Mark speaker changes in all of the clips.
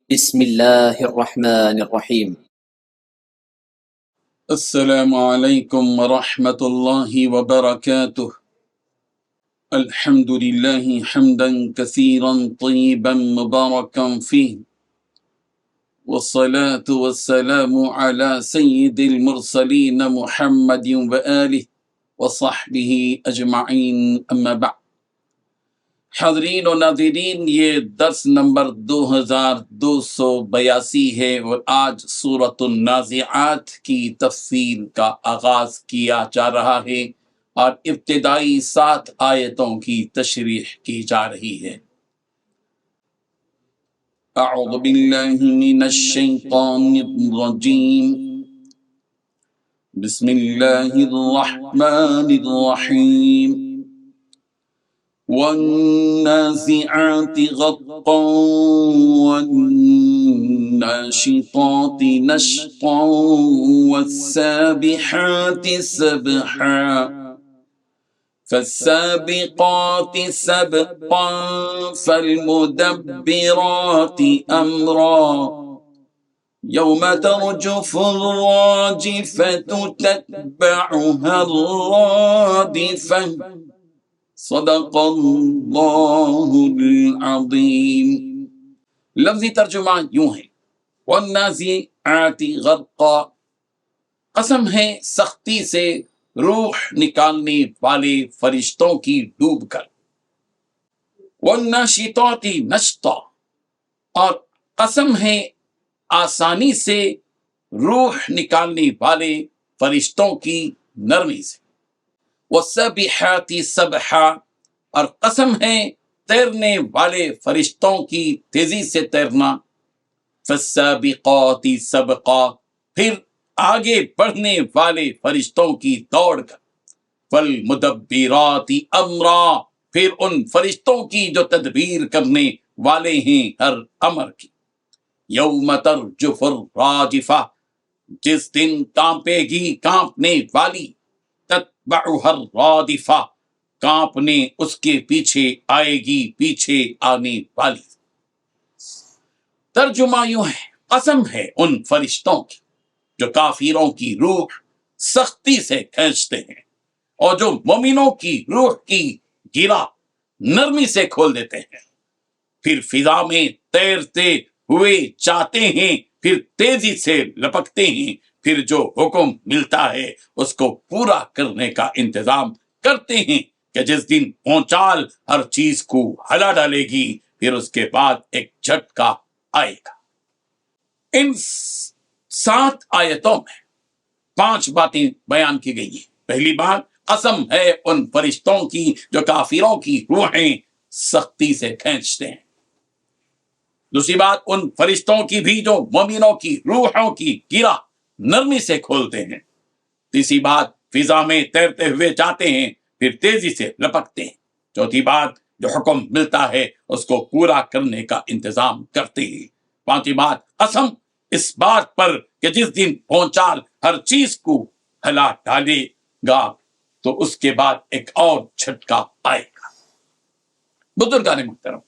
Speaker 1: بسم الله الرحمن الرحيم.
Speaker 2: السلام علیکم ورحمۃ اللہ وبرکاتہ۔ الحمد للہ حمدا کثیرا طیبا مبارکا فیہ، والصلاة والسلام علی سید المرسلین محمد وآلہ وصحبہ اجمعین، اما بعد۔ حاضرین و ناظرین، یہ درس نمبر 2282 ہے اور آج سورۃ النازعات کی تفسیر کا آغاز کیا جا رہا ہے اور ابتدائی 7 آیتوں کی تشریح کی جا رہی ہے۔ اعوذ باللہ من الشیطان الرجیم، بسم اللہ الرحمن الرحیم۔ والنازعات غرقا والناشطات نشطا والسابحات سبحا فالسابقات سبقا فالمدبرات امرا يوم ترجف الراجفة تتبعها الرادفة صدق اللہ العظیم۔ لفظی ترجمہ یوں ہے، والنازعات غرقا، قسم ہے سختی سے روح نکالنے والے فرشتوں کی ڈوب کر، والناشطات نشطا، اور قسم ہے آسانی سے روح نکالنے والے فرشتوں کی نرمی سے، والسابحات سبحا، اور قسم ہے تیرنے والے فرشتوں کی تیزی سے تیرنا، فالسابقات سبقا، پھر آگے بڑھنے والے فرشتوں کی دوڑ کر، فالمدبرات امرا، پھر ان فرشتوں کی جو تدبیر کرنے والے ہیں ہر امر کی، یوم ترجف الراجفہ، جس دن کانپے گی کانپنے والی، تتبعها الرادفہ، کانپنے اس کے پیچھے آئے گی پیچھے آنے والی۔ ترجمہ یوں ہے، قسم ہے ان فرشتوں کی جو کافروں کی روح سختی سے کھینچتے ہیں اور جو مومنوں کی روح کی گرہ نرمی سے کھول دیتے ہیں، پھر فضا میں تیرتے ہوئے جاتے ہیں، پھر تیزی سے لپکتے ہیں، پھر جو حکم ملتا ہے اس کو پورا کرنے کا انتظام کرتے ہیں کہ جس دن اونچال ہر چیز کو ہلا ڈالے گی، پھر اس کے بعد ایک جھٹکا آئے گا۔ ان 7 آیتوں میں 5 باتیں بیان کی گئی ہیں۔ پہلی بات، قسم ہے ان فرشتوں کی جو کافروں کی روحیں سختی سے کھینچتے ہیں۔ دوسری بات، ان فرشتوں کی بھی جو مومنوں کی روحوں کی گرہ نرمی سے کھولتے ہیں۔ تیسری بات، فضا میں تیرتے ہوئے جاتے ہیں پھر تیزی سے لپکتے ہیں۔ چوتھی بات، جو حکم ملتا ہے اس کو پورا کرنے کا انتظام کرتے ہیں۔ پانچویں بات، قسم اس بات پر کہ جس دن پہنچال ہر چیز کو ہلا ڈالے گا تو اس کے بعد ایک اور جھٹکا آئے گا۔ بزرگان محترم،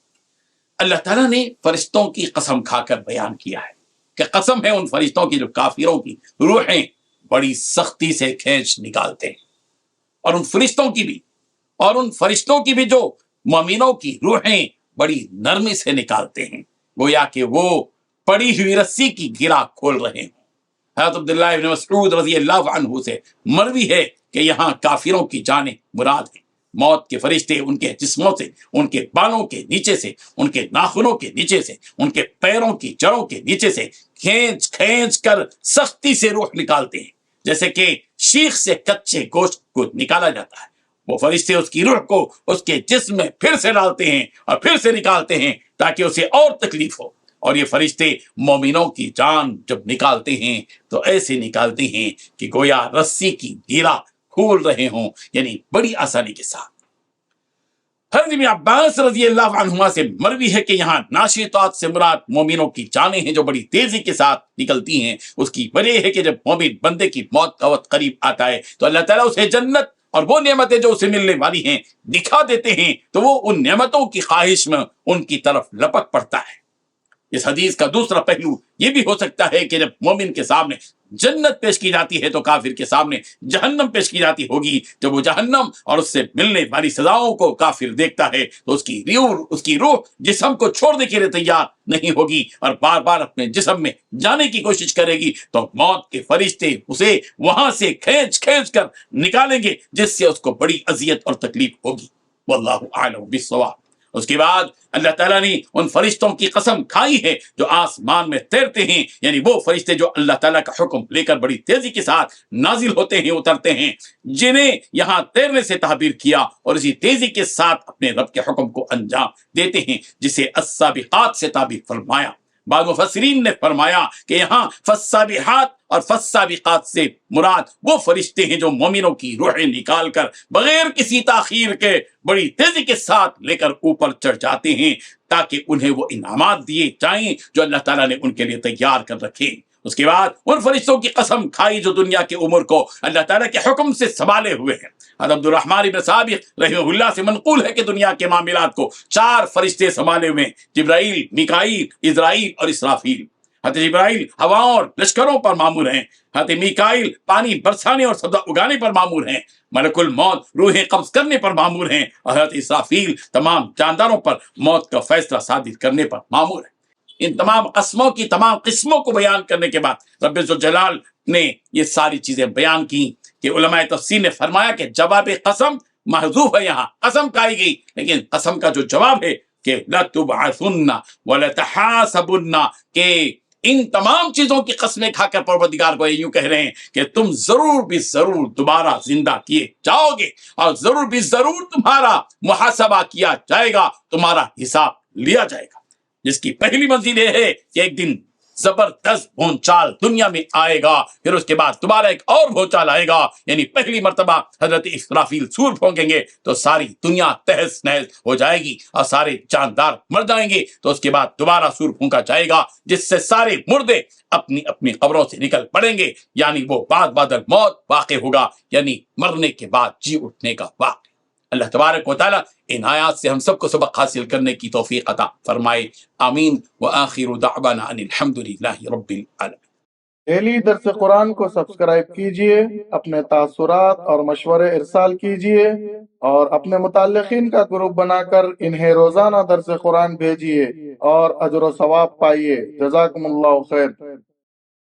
Speaker 2: اللہ تعالیٰ نے فرشتوں کی قسم کھا کر بیان کیا ہے کہ قسم ہے ان فرشتوں کی جو کافروں کی روحیں بڑی سختی سے کھینچ نکالتے ہیں، اور ان فرشتوں کی بھی جو مومنوں کی روحیں بڑی نرمی سے نکالتے ہیں، گویا کہ وہ پڑی ہوئی رسی کی گرہ کھول رہے ہیں۔ حضرت عبداللہ ابن مسعود رضی اللہ عنہ سے مروی ہے کہ یہاں کافروں کی جانیں مراد ہیں۔ موت کے فرشتے ان کے جسموں سے، ان کے بالوں کے نیچے سے، ان کے ناخنوں کے نیچے سے، ان کے پیروں کی جڑوں کے نیچے سے کھینچ کھینچ کر سختی سے روح نکالتے ہیں، جیسے کہ شیخ سے کچے گوشت کو نکالا جاتا ہے۔ وہ فرشتے اس کی روح کو اس کے جسم میں پھر سے ڈالتے ہیں اور پھر سے نکالتے ہیں تاکہ اسے اور تکلیف ہو۔ اور یہ فرشتے مومنوں کی جان جب نکالتے ہیں تو ایسے نکالتے ہیں کہ گویا رسی کی گرہ کھول رہے ہوں، یعنی بڑی آسانی کے ساتھ۔ حضرت ابن عباس رضی اللہ عنہما سے مروی ہے کہ یہاں ناشطات سے مراد مومنوں کی جانیں ہیں جو بڑی تیزی کے ساتھ نکلتی ہیں۔ اس کی وجہ ہے کہ جب مومن بندے کی موت کا وقت قریب آتا ہے تو اللہ تعالیٰ اسے جنت اور وہ نعمتیں جو اسے ملنے والی ہیں دکھا دیتے ہیں، تو وہ ان نعمتوں کی خواہش میں ان کی طرف لپک پڑتا ہے۔ اس حدیث کا دوسرا پہلو یہ بھی ہو سکتا ہے کہ جب مومن کے سامنے جنت پیش کی جاتی ہے تو کافر کے سامنے جہنم پیش کی جاتی ہوگی. جب وہ جہنم اور اس سے ملنے والی سزاؤں کو کافر دیکھتا ہے تو اس کی روح جسم کو چھوڑنے کے لیے تیار نہیں ہوگی اور بار بار اپنے جسم میں جانے کی کوشش کرے گی. تو موت کے فرشتے اسے وہاں سے کھینچ کر نکالیں گے، جس سے اس کو بڑی اذیت اور تکلیف ہوگی. واللہ اعلم بالصواب. اس کے بعد اللہ تعالیٰ نے ان فرشتوں کی قسم کھائی ہے جو آسمان میں تیرتے ہیں، یعنی وہ فرشتے جو اللہ تعالیٰ کا حکم لے کر بڑی تیزی کے ساتھ نازل ہوتے ہیں، اترتے ہیں، جنہیں یہاں تیرنے سے تعبیر کیا اور اسی تیزی کے ساتھ اپنے رب کے حکم کو انجام دیتے ہیں، جسے السابقات سے تعبیر فرمایا. بعض مفسرین نے فرمایا کہ یہاں فالسابحات اور فالسابقات سے مراد وہ فرشتے ہیں جو مومنوں کی روحیں نکال کر بغیر کسی تاخیر کے بڑی تیزی کے ساتھ لے کر اوپر چڑھ جاتے ہیں، تاکہ انہیں وہ انعامات دیے جائیں جو اللہ تعالیٰ نے ان کے لیے تیار کر رکھے. اس کے بعد ان فرشتوں کی قسم کھائی جو دنیا کے امور کو اللہ تعالیٰ کے حکم سے سنبھالے ہوئے ہیں. حضرت عبد الرحمن بن ثابت رحمہ اللہ سے منقول ہے کہ دنیا کے معاملات کو 4 فرشتے سنبھالے ہوئے ہیں: جبرائیل، میکائیل، اسرائیل اور اسرافیل. حضرت جبرائیل ہواؤں اور لشکروں پر مامور ہیں، حضرت میکائیل پانی برسانے اور سبزہ اگانے پر مامور ہیں، ملک الموت روحیں قبض کرنے پر مامور ہیں، اور حضرت اسرافیل تمام جانداروں پر موت کا فیصلہ صادر کرنے پر مامور ہیں. ان تمام قسموں کی تمام قسموں کو بیان کرنے کے بعد رب ذوالجلال نے یہ ساری چیزیں بیان کی کہ علماء تفسیر نے فرمایا کہ جواب قسم محذوف ہے. یہاں قسم کھائی گئی، لیکن قسم کا جو جواب ہے کہ لَتُبْعَثُنَّ وَلَتَحَاسَبُنَّ، کہ ان تمام چیزوں کی قسمیں کھا کر پروردگار کو یوں کہہ رہے ہیں کہ تم ضرور بھی ضرور دوبارہ زندہ کیے جاؤ گے، اور ضرور بھی ضرور تمہارا محاسبہ کیا جائے گا، تمہارا حساب لیا جائے گا. جس کی پہلی منزل یہ ہے کہ ایک دن زبردست بھونچال دنیا میں آئے گا، پھر اس کے بعد دوبارہ ایک اور بھونچال آئے گا، یعنی پہلی مرتبہ حضرت اسرافیل سور پھونکیں گے تو ساری دنیا تہس نہس ہو جائے گی اور سارے جاندار مر جائیں گے. تو اس کے بعد دوبارہ سور پھونکا جائے گا، جس سے سارے مردے اپنی اپنی قبروں سے نکل پڑیں گے، یعنی وہ بعد بادل موت واقع ہوگا، یعنی مرنے کے بعد جی اٹھنے کا واقع. اللہ تبارک و تعالیٰ ان آیات سے ہم سب کو سبق حاصل کرنے کی توفیق عطا فرمائے. آمین. وآخر دعوانا ان الحمدللہ رب العالمین.
Speaker 3: ڈیلی درس قرآن کو سبسکرائب کیجئے، اپنے تاثرات اور مشورے ارسال کیجئے، اور اپنے متعلقین کا گروپ بنا کر انہیں روزانہ درس قرآن بھیجئے اور اجر و ثواب پائیے. جزاکم اللہ خیر.